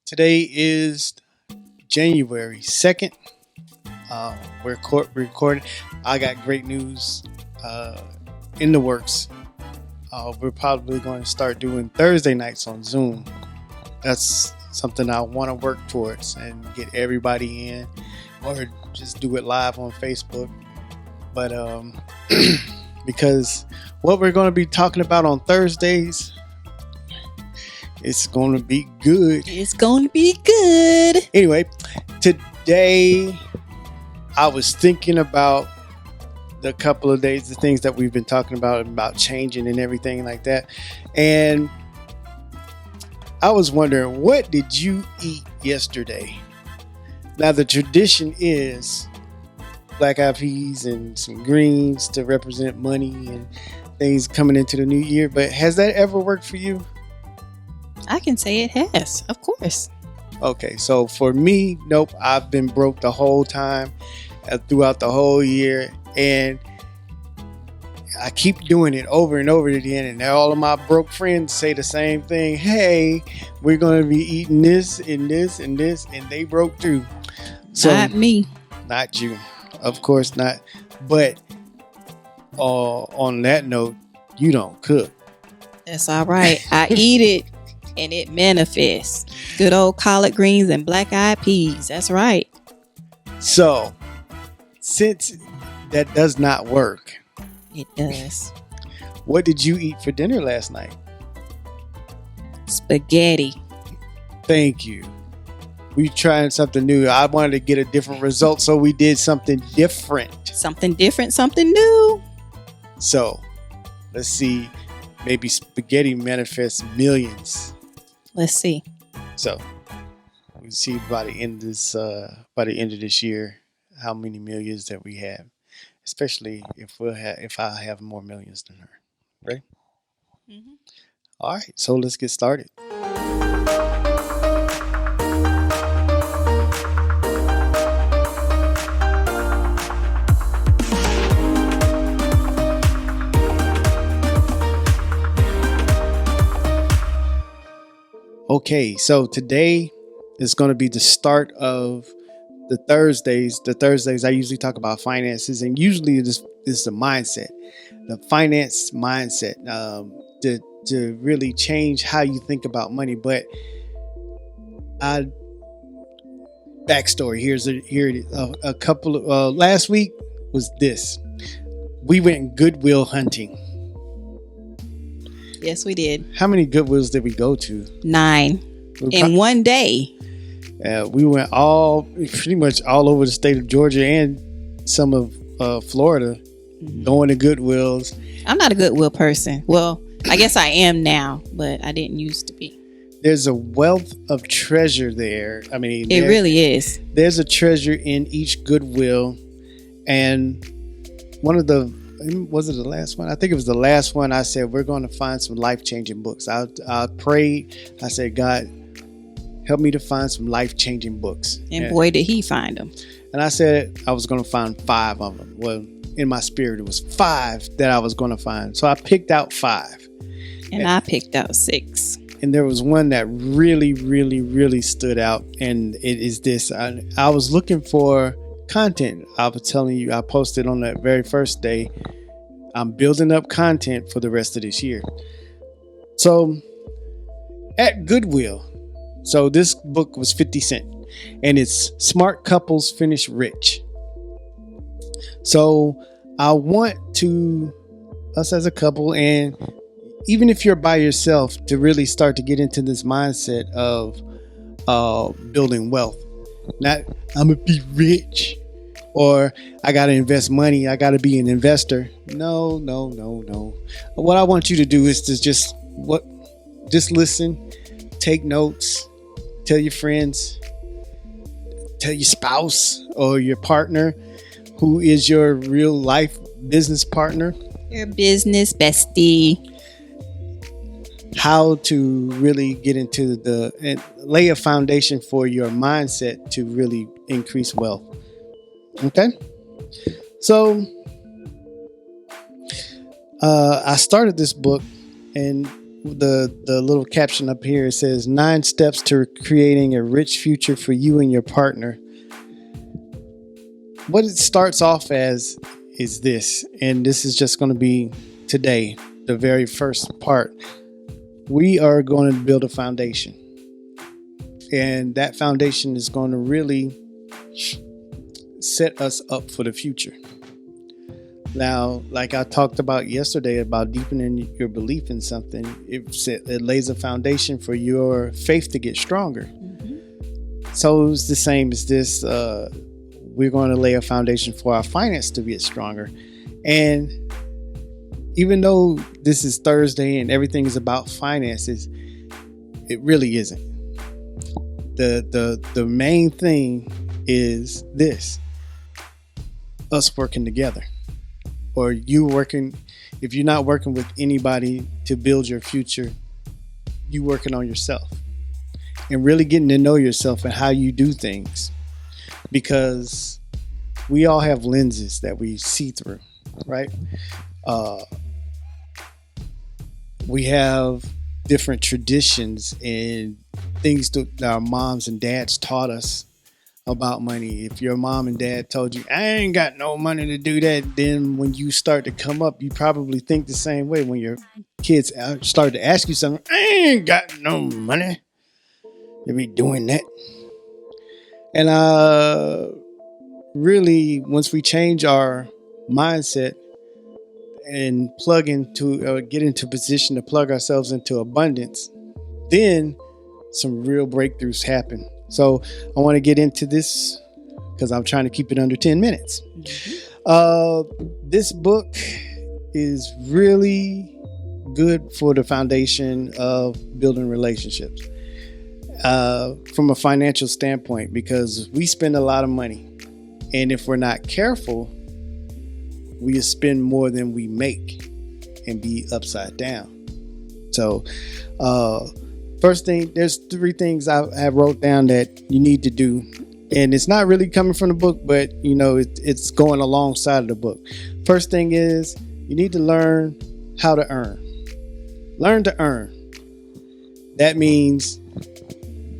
Today is January 2nd. We're recording. I got great news in the works. We're probably going to start doing Thursday nights on Zoom. That's something I want to work towards and get everybody in, or just do it live on Facebook. But because what we're going to be talking about on Thursdays, it's going to be good. It's going to be good. Anyway, today I was thinking about the couple of days, the things that we've been talking about changing and everything like that. And I was wondering, what did you eat yesterday? Now, the tradition is black eyed peas and some greens to represent money and things coming into the new year. But has that ever worked for you? I can say it has, of course. Okay, so for me, nope. I've been broke the whole time, throughout the whole year, and I keep doing it over and over again. And all of my broke friends say the same thing. Hey, we're going to be eating this and this and this, and they broke through. So, not me. Not you. Of course not. But on that note, you don't cook. That's all right. I eat it. And it manifests. Good old collard greens and black eyed peas. That's right. So, since that does not work, it does. What did you eat for dinner last night? Spaghetti. Thank you. We trying something new. I wanted to get a different result, so we did something different. Something different, something new. So, let's see. Maybe spaghetti manifests millions. Let's see. So we'll see by the end of this year how many millions that we have, especially if I have more millions than her. Right? Mm-hmm. All right. So let's get started. Okay, so today is going to be the start of the Thursdays. The Thursdays I usually talk about finances, and usually this is the mindset, the finance mindset, to really change how you think about money. But backstory here it is. A couple of last week was this. We went Goodwill hunting. Yes, we did. How many Goodwills did we go to? 9 in one day. We went pretty much all over the state of Georgia and some of Florida, going to Goodwills. I'm not a Goodwill person. Well, I guess I am now, but I didn't used to be. There's a wealth of treasure there. I mean, it really is. There's a treasure in each Goodwill, and was it the last one? I think it was the last one. I said, we're going to find some life-changing books. I prayed. I said, God, help me to find some life-changing books. And boy, did he find them. And I said I was going to find 5 of them. Well, in my spirit, it was 5 that I was going to find. So I picked out 5. And I picked out 6. And there was one that really, really, really stood out. And it is this. I was looking for content. I was telling you, I posted on that very first day. I'm building up content for the rest of this year. So at Goodwill, so this book was 50 cents, and it's Smart Couples Finish Rich. So I want us as a couple, and even if you're by yourself, to really start to get into this mindset of building wealth. Not, I'm going to be rich, or I got to invest money. I got to be an investor. No. What I want you to do is to just listen, take notes, tell your friends, tell your spouse or your partner who is your real life business partner. Your business bestie. How to really get into and lay a foundation for your mindset to really increase wealth. Okay. So I started this book, and the little caption up here. It says 9 steps to creating a rich future for you and your partner. What it starts off as is this, and this is just going to be today, the very first part. We are going to build a foundation, and that foundation is going to really set us up for the future. Now, like I talked about yesterday about deepening your belief in something, it lays a foundation for your faith to get stronger. Mm-hmm. So it's the same as this. We're going to lay a foundation for our finance to get stronger. And even though this is Thursday and everything is about finances, it really isn't. The main thing is this: us working together. Or you working, if you're not working with anybody to build your future, you working on yourself and really getting to know yourself and how you do things. Because we all have lenses that we see through, right? We have different traditions and things that our moms and dads taught us about money. If your mom and dad told you, I ain't got no money to do that, then when you start to come up, you probably think the same way. When your kids start to ask you something, I ain't got no money to be doing that. And really, once we change our mindset and get into position to plug ourselves into abundance, then some real breakthroughs happen. So I want to get into this because I'm trying to keep it under 10 minutes. Mm-hmm. This book is really good for the foundation of building relationships from a financial standpoint, because we spend a lot of money. And if we're not careful, we spend more than we make and be upside down. So, first thing, there's 3 things I have wrote down that you need to do. And it's not really coming from the book, but it's going alongside of the book. First thing is you need to learn how to earn. Learn to earn. That means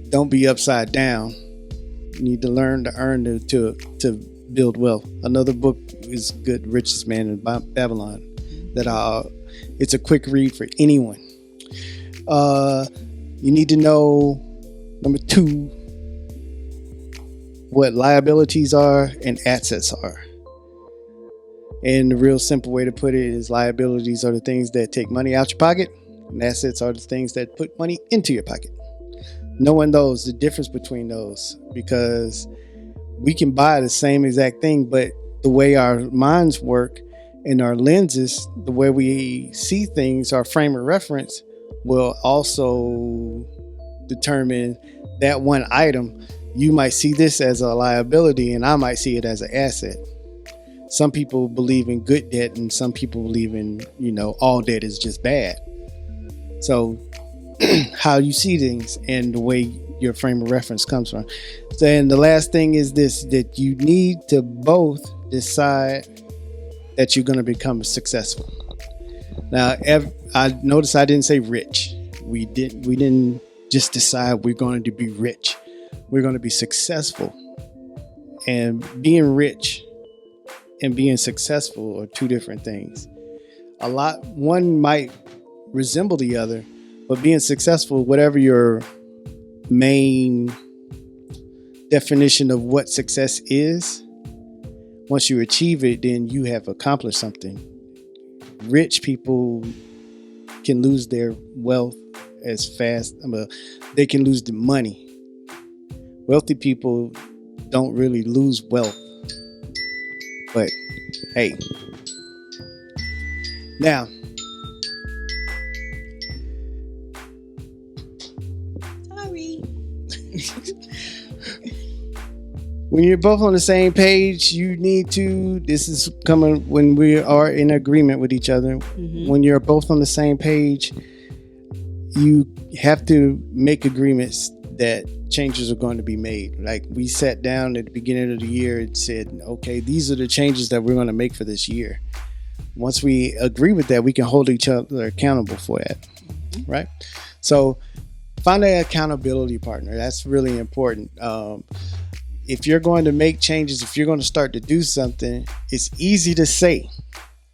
don't be upside down. You need to learn to earn to build wealth. Another book is good, Richest Man in Babylon. It's a quick read for anyone. You need to know, number 2, what liabilities are and assets are. And the real simple way to put it is liabilities are the things that take money out your pocket, and assets are the things that put money into your pocket. Knowing the difference between those, because we can buy the same exact thing, but the way our minds work and our lenses, the way we see things, our frame of reference, will also determine that one item. You might see this as a liability and I might see it as an asset. Some people believe in good debt and some people believe in, all debt is just bad. So how you see things and the way your frame of reference comes from. And the last thing is this, that you need to both decide that you're going to become successful. Now, I noticed I didn't say rich. We didn't just decide we're going to be rich. We're going to be successful. And being rich and being successful are 2 different things. One might resemble the other, but being successful, whatever your main definition of what success is, once you achieve it, then you have accomplished something. Rich people can lose their wealth as fast. They can lose the money. Wealthy people don't really lose wealth. But hey, now, sorry. When you're both on the same page, this is coming when we are in agreement with each other. Mm-hmm. When you're both on the same page, you have to make agreements that changes are going to be made. Like we sat down at the beginning of the year and said, okay, these are the changes that we're going to make for this year. Once we agree with that, we can hold each other accountable for that. right? So find an accountability partner. That's really important. If you're going to make changes, if you're going to start to do something, it's easy to say,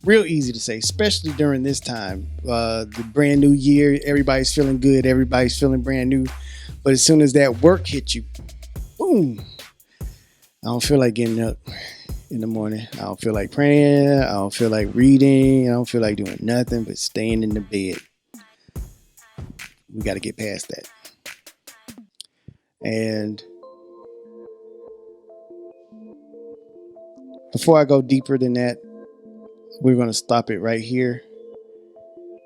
real easy to say, especially during this time. The brand new year, everybody's feeling good, everybody's feeling brand new. But as soon as that work hits you, boom, I don't feel like getting up in the morning. I don't feel like praying. I don't feel like reading. I don't feel like doing nothing but staying in the bed. We got to get past that. And before I go deeper than that, we're going to stop it right here.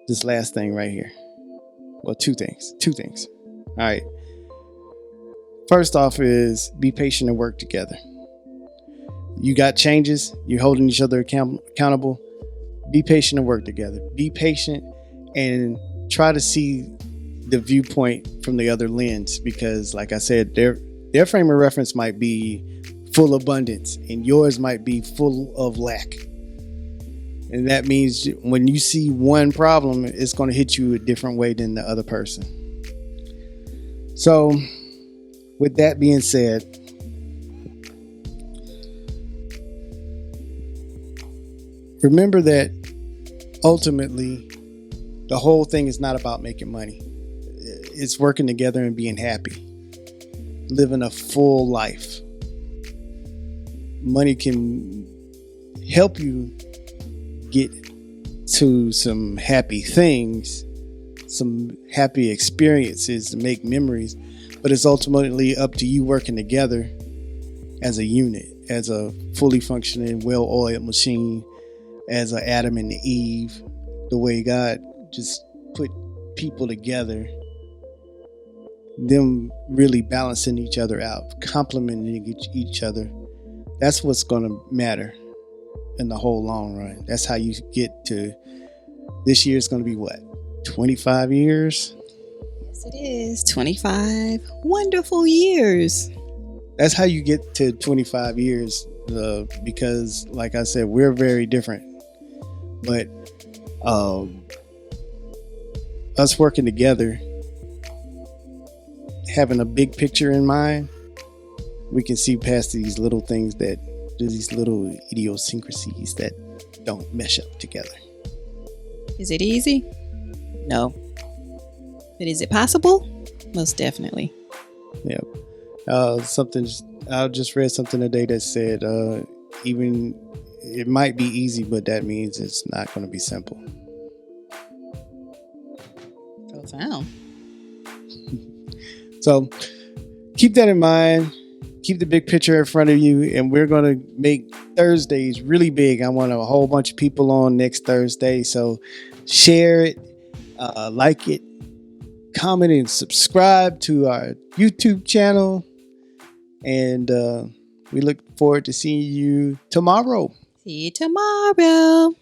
This last thing right here. Well, two things. All right. First off is be patient and work together. You got changes. You're holding each other accountable. Be patient and work together. Be patient and try to see the viewpoint from the other lens, because like I said, their frame of reference might be full abundance and yours might be full of lack. And that means when you see one problem, it's going to hit you a different way than the other person. So with that being said, remember that ultimately the whole thing is not about making money. It's working together and being happy, living a full life. Money can help you get to some happy things, some happy experiences, to make memories, but it's ultimately up to you working together as a unit, as a fully functioning, well-oiled machine, as an Adam and Eve, the way God just put people together, them really balancing each other out, complementing each other. That's what's going to matter in the whole long run. That's how you get to, this year's going to be what, 25 years? Yes, it is. 25 wonderful years. That's how you get to 25 years, because like I said, we're very different. But us working together, having a big picture in mind, we can see past these little things, that these little idiosyncrasies that don't mesh up together. Is it easy? No. But is it possible? Most definitely. Yeah. I just read something today that said, even it might be easy, but that means it's not going to be simple. Profound. So keep that in mind. Keep the big picture in front of you, and we're going to make Thursdays really big. I want a whole bunch of people on next Thursday, so share it, like it, comment, and subscribe to our YouTube channel, and we look forward to seeing you tomorrow. See you tomorrow.